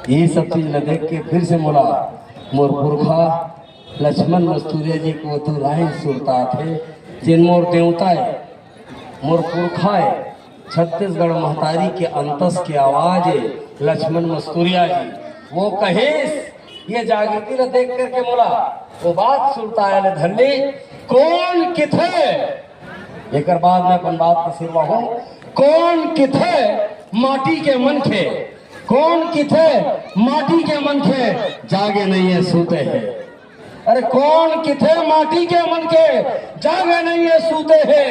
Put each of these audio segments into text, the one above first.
ये सब चीज न देख के फिर से बोला, मोर पुरखा लक्ष्मण मस्तूरिया जी को तो लाइन सुरता थे, जिन मोर देवता है मोर पुरखा है छत्तीसगढ़ महतारी के अंतस की आवाज है लक्ष्मण मस्तूरिया जी। वो कहे ये जागृति न देख करके बोला, वो बात सुनता है धन्य कौन किथे, एक बाद में अपन बात का सिरवा हूं, कौन किथे माटी के मन खे, कौन किथे माटी के मन खे जागे नहीं है सूते हैं। अरे कौन किथे माटी के मन के जागे नहीं है सूते हैं,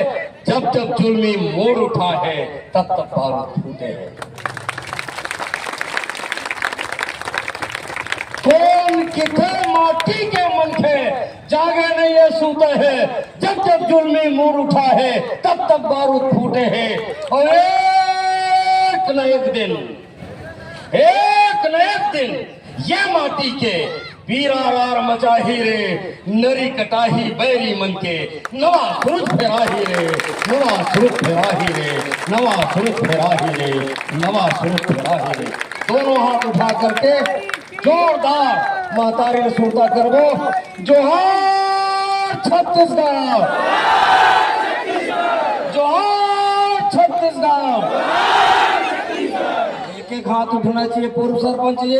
जब जब जुल्मी मोड़ उठा है तब तब बारूद फूटे हैं। कौन किथे माटी के मन के जागे नहीं है सूते हैं, जब जब जुल्मी मोड़ उठा है तब तब बारूद फूटे हैं। और एक न एक दिन, एक न एक दिन ये माटी के वीरारार मचाही रे, नरी कटाही बैरी मन के नवा सुरुज फेराही रे, नवा सुरुज फेराही रे, नवा सुरुज फेराही रे, नवा सुरुज फेराही रे। दोनों हाथ उठा करके जोरदार महतारी सुरता करबो, जोहार छत्तीसगढ़, जोहार छत्तीसगढ़। एक एक हाथ उठना चाहिए पूर्व सरपंच जी,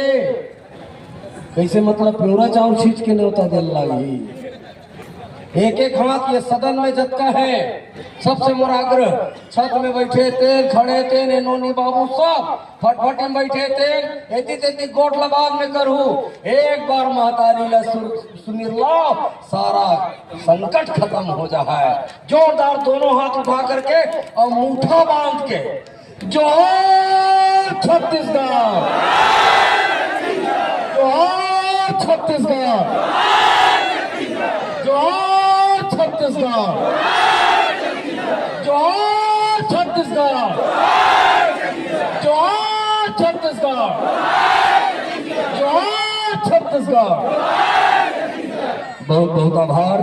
कैसे मतलब प्योरा चावल छींच के न्योता दिल लगी। एक एक हाथ ये सदन में जब का है, सबसे मोर आग्रह, छत में बैठे थे खड़े थे नोनी बाबू सब फटफट में बैठे थे, एती तेती गोट लबाद में करू, एक बार महतारी ला सुनिर लाओ, सारा संकट खत्म हो जा है। जोरदार दोनों हाथ उठा करके और मुठा बांध के जोहार छत्तीसगढ़, जोहार छत्तीसगढ़, जोहार छत्तीसगढ़, जोहार छत्तीसगढ़, जोहार छत्तीसगढ़, जोहार छत्तीसगढ़। बहुत बहुत आभार।